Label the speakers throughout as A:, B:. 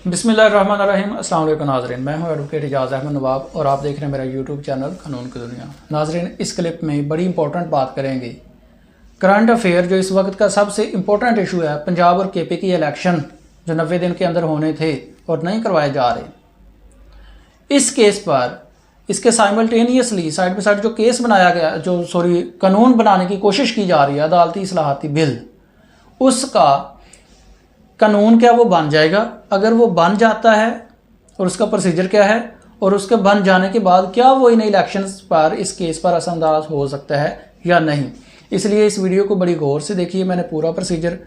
A: बिस्मिल्लाहिर्रहमानिर्रहीम। अस्सलाम वालेकुम नाज़रीन, मैं हूं एडवोकेट इजाज़ अहमद नवाब और आप देख रहे हैं मेरा यूट्यूब चैनल कानून की दुनिया। नाज़रीन, इस क्लिप में बड़ी इंपॉर्टेंट बात करेंगे करंट अफेयर जो इस वक्त का सबसे इम्पोर्टेंट इशू है, पंजाब और केपी की इलेक्शन जो 90 दिन के अंदर होने थे और नहीं करवाए जा रहे। इस केस पर इसके साइमल्टेनियसली साइड बाई साइड जो केस बनाया गया, कानून बनाने की कोशिश की जा रही है, अदालती इस्लाहाती बिल, उसका कानून क्या वो बन जाएगा? अगर वो बन जाता है और उसका प्रोसीजर क्या है, और उसके बन जाने के बाद क्या वो इन इलेक्शंस पर इस केस पर असरअंदाज हो सकता है या नहीं। इसलिए इस वीडियो को बड़ी गौर से देखिए। मैंने पूरा प्रोसीजर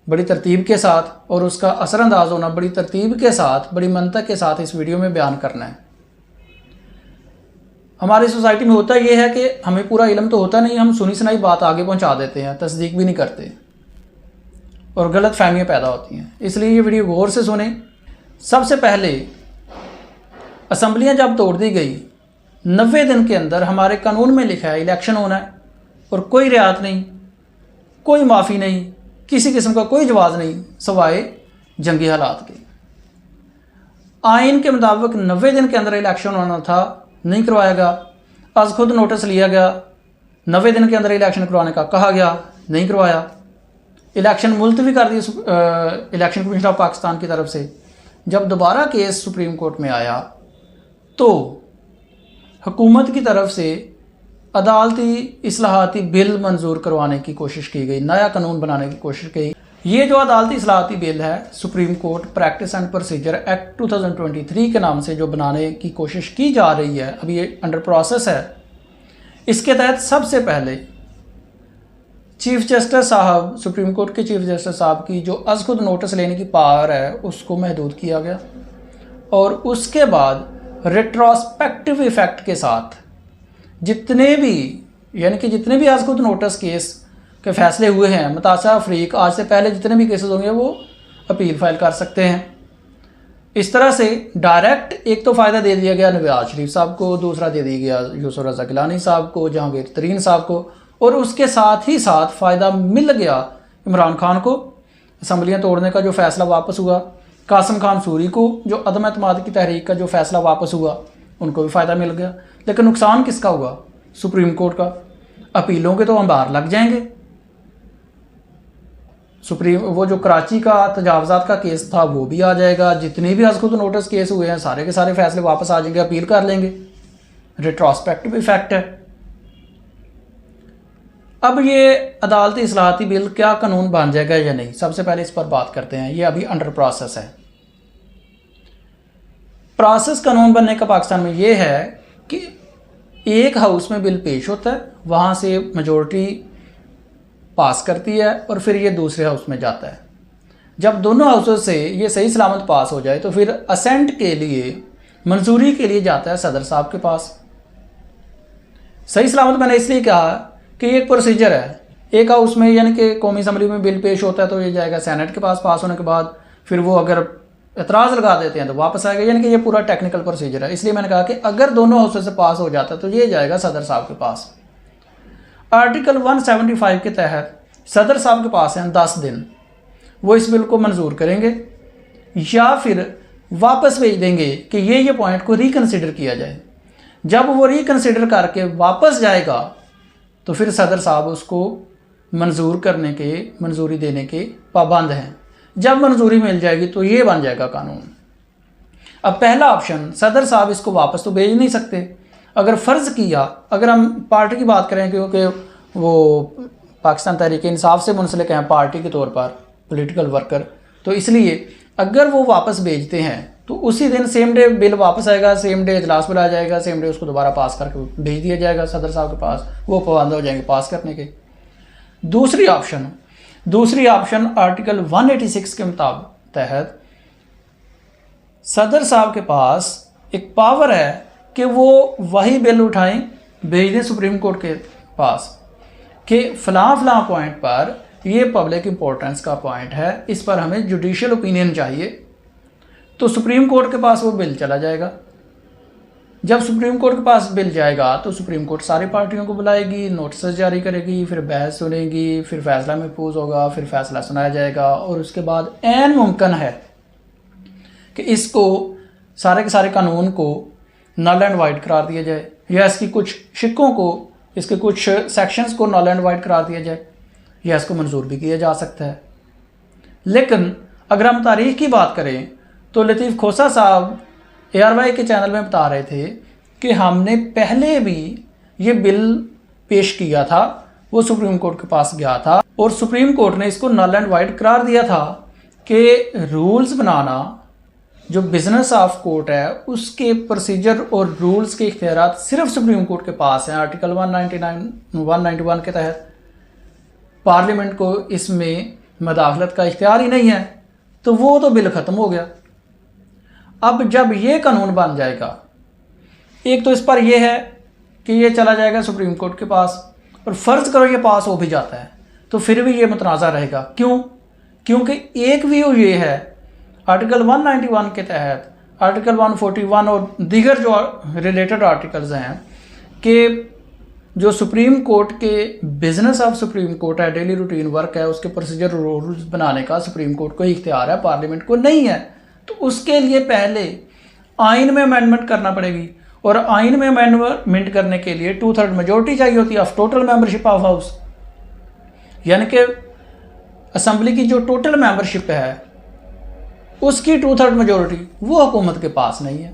A: बड़ी तरतीब के साथ और उसका असरअंदाज होना बड़ी तरतीब के साथ, बड़ी मंतक के साथ इस वीडियो में बयान करना है। हमारी सोसाइटी में होता यह है कि हमें पूरा इल्म तो होता नहीं, हम सुनी सुनाई बात आगे पहुंचा देते हैं, तस्दीक भी नहीं करते और गलत फहमियाँ पैदा होती हैं। इसलिए ये वीडियो गौर से सुने। सबसे पहले असम्बलियाँ जब तोड़ दी गई, 90 दिन के अंदर हमारे कानून में लिखा है इलेक्शन होना है और कोई रियायत नहीं, कोई माफ़ी नहीं, किसी किस्म का कोई जवाज़ नहीं सवाए जंगी हालात के। आइन के मुताबिक 90 दिन के अंदर इलेक्शन होना था, नहीं करवाया गया। आज खुद नोटिस लिया गया, 90 दिन के अंदर इलेक्शन करवाने का कहा गया, नहीं करवाया। इलेक्शन मुलतवी कर दी इलेक्शन कमीशन ऑफ पाकिस्तान की तरफ से। जब दोबारा केस सुप्रीम कोर्ट में आया तो हुकूमत की तरफ से अदालती इस्लाहाती बिल मंजूर करवाने की कोशिश की गई, नया कानून बनाने की कोशिश की। ये जो अदालती इस्लाहाती बिल है, supreme court practice and procedure act 2023 के नाम से जो बनाने की कोशिश की जा रही है, अभी ये अंडर प्रोसेस है। इसके तहत सबसे पहले चीफ जस्टिस साहब, सुप्रीम कोर्ट के चीफ जस्टिस साहब की जो अज खुद नोटिस लेने की पावर है उसको महदूद किया गया और उसके बाद रेट्रोस्पेक्टिव इफेक्ट के साथ जितने भी आज खुद नोटिस केस के फैसले हुए हैं, मुतासा अफरीक, आज से पहले जितने भी केसेस होंगे वो अपील फाइल कर सकते हैं। इस तरह से डायरेक्ट एक तो फ़ायदा दे दिया गया नवाज शरीफ साहब को, दूसरा दे दिया गया यूसुफ रज़ा गिलानी साहब को, जहांगीर तरीन साहब को, और उसके साथ ही साथ फ़ायदा मिल गया इमरान खान को। असम्बलियाँ तोड़ने का जो फ़ैसला वापस हुआ, कासिम खान सूरी को जो अदम एतमाद की तहरीक का जो फ़ैसला वापस हुआ, उनको भी फ़ायदा मिल गया। लेकिन नुकसान किसका हुआ? सुप्रीम कोर्ट का। अपीलों के तो अंबार लग जाएंगे। वो जो कराची का तजावज़ात का केस था वो भी आ जाएगा। जितने भी आज खुद नोटिस केस हुए हैं सारे के सारे फैसले वापस आ जाएंगे, अपील कर लेंगे। रेट्रोस्पेक्टिव इफेक्ट है। अब ये अदालती इस्लाहाती बिल क्या कानून बन जाएगा या नहीं, सबसे पहले इस पर बात करते हैं। ये अभी अंडर प्रोसेस है। प्रोसेस कानून बनने का पाकिस्तान में ये है कि एक हाउस में बिल पेश होता है, वहाँ से मेजॉरिटी पास करती है और फिर ये दूसरे हाउस में जाता है। जब दोनों हाउसों से ये सही सलामत पास हो जाए तो फिर असेंट के लिए, मंजूरी के लिए जाता है सदर साहब के पास। सही सलामत मैंने इसलिए कहा कि एक प्रोसीजर है। एक हाउस में यानी कि कौमी असम्बली में बिल पेश होता है तो ये जाएगा सेनेट के पास होने के बाद, फिर वो अगर एतराज़ लगा देते हैं तो वापस आएगा, यानी कि ये पूरा टेक्निकल प्रोसीजर है। इसलिए मैंने कहा कि अगर दोनों हाउसों से पास हो जाता है तो ये जाएगा सदर साहब के पास। आर्टिकल 175 के तहत सदर साहब के पास हैं 10 दिन, वो इस बिल को मंजूर करेंगे या फिर वापस भेज देंगे कि ये पॉइंट को रिकन्सिडर किया जाए। जब वो रिकन्सिडर करके वापस जाएगा तो फिर सदर साहब उसको मंजूरी देने के पाबंद हैं। जब मंजूरी मिल जाएगी तो ये बन जाएगा कानून। अब पहला ऑप्शन, सदर साहब इसको वापस तो भेज नहीं सकते। अगर फ़र्ज़ किया, अगर हम पार्टी की बात करें, क्योंकि वो पाकिस्तान तहरीक इंसाफ से मुंसलिक हैं पार्टी के तौर पर, पॉलिटिकल वर्कर, तो इसलिए अगर वो वापस भेजते हैं तो उसी दिन सेम डे बिल वापस आएगा, सेम डे इजलास बुलाया जाएगा, सेम डे उसको दोबारा पास करके भेज दिया जाएगा सदर साहब के पास। वो पाबंद हो जाएंगे पास करने के। दूसरी ऑप्शन आर्टिकल 186 के मुताबिक तहत सदर साहब के पास एक पावर है कि वो वही बिल उठाएं, भेज दें सुप्रीम कोर्ट के पास कि फ़लाँ पॉइंट पर ये पब्लिक इंपॉर्टेंस का पॉइंट है, इस पर हमें जुडिशियल ओपिनियन चाहिए। तो सुप्रीम कोर्ट के पास वो बिल चला जाएगा। जब सुप्रीम कोर्ट के पास बिल जाएगा तो सुप्रीम कोर्ट सारी पार्टियों को बुलाएगी, नोटिस जारी करेगी, फिर बहस सुनेगी, फिर फैसला महफूज होगा, फिर फैसला सुनाया जाएगा और उसके बाद ऐन मुमकिन है कि इसको सारे के सारे कानून को नल एंड वाइड करार दिया जाए, या इसकी कुछ शिक्कों को, इसके कुछ सेक्शंस को नल एंड वाइड करार दिया जाए, या इसको मंजूर भी किया जा सकता है। लेकिन अगर हम तारीख की बात करें तो लतीफ़ खोसा साहब ARY के चैनल में बता रहे थे कि हमने पहले भी ये बिल पेश किया था, वो सुप्रीम कोर्ट के पास गया था और सुप्रीम कोर्ट ने इसको नल एंड वाइड करार दिया था कि रूल्स बनाना जो बिजनेस ऑफ कोर्ट है उसके प्रोसीजर और रूल्स के इख्तियारात सिर्फ सुप्रीम कोर्ट के पास हैं। आर्टिकल 191 के तहत पार्लियामेंट को इसमें मदाखलत का इख्तियार ही नहीं है, तो वो तो बिल ख़त्म हो गया। अब जब ये कानून बन जाएगा, एक तो इस पर यह है कि ये चला जाएगा सुप्रीम कोर्ट के पास, और फ़र्ज़ करो ये पास हो भी जाता है तो फिर भी ये मुतनाज़ा रहेगा। क्यों? क्योंकि एक व्यू ये है आर्टिकल 191 के तहत, आर्टिकल 141 और दीगर जो रिलेटेड आर्टिकल्स हैं कि जो सुप्रीम कोर्ट के बिजनेस ऑफ सुप्रीम कोर्ट है, डेली रूटीन वर्क है, उसके प्रोसीजर रूल्स बनाने का सुप्रीम कोर्ट को इख्तियार है, पार्लियामेंट को नहीं है। तो उसके लिए पहले आइन में अमेंडमेंट करना पड़ेगी, और आइन में अमेंडमेंट करने के लिए 2/3 मेजोरिटी चाहिए होती है of total membership of house, यानी कि असम्बली की जो टोटल मेंबरशिप है उसकी 2/3 मेजोरिटी वो हुकूमत के पास नहीं है।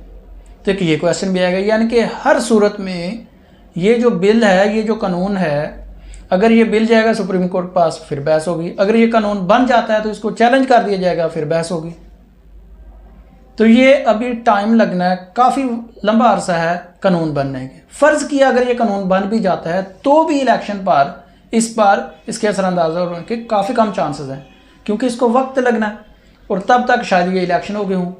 A: तो ये क्वेश्चन भी आएगा, यानी कि हर सूरत में ये जो बिल है, ये जो कानून है, अगर ये बिल जाएगा सुप्रीम कोर्ट के पास फिर बहस होगी, अगर ये कानून बन जाता है तो इसको चैलेंज कर दिया जाएगा फिर बहस होगी। तो ये अभी टाइम लगना है, काफ़ी लंबा अरसा है कानून बनने के। फ़र्ज़ किया अगर ये कानून बन भी जाता है तो भी इलेक्शन पर इस बार इसके असरअंदाज होने के काफ़ी कम चांसेस हैं, क्योंकि इसको वक्त लगना है और तब तक शायद ये इलेक्शन हो गए हों,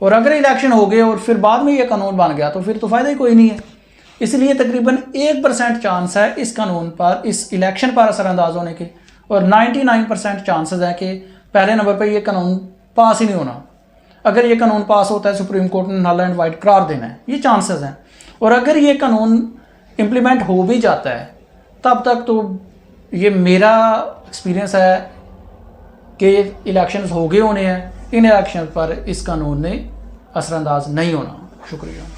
A: और अगर इलेक्शन हो गए और फिर बाद में ये कानून बन गया तो फिर तो फ़ायदा ही कोई नहीं है। इसलिए तकरीबन 1% चांस है इस कानून पर, इस इलेक्शन पर असरअंदाज होने के, और 99% चांसेस हैं कि पहले नंबर पर यह कानून पास ही नहीं होना। अगर ये कानून पास होता है सुप्रीम कोर्ट ने नल एंड वाइड करार देना है, ये चांसेस हैं। और अगर ये कानून इम्प्लीमेंट हो भी जाता है तब तक तो ये मेरा एक्सपीरियंस है कि इलेक्शंस हो गए होने हैं, इन इलेक्शन पर इस कानून ने असरअंदाज नहीं होना। शुक्रिया।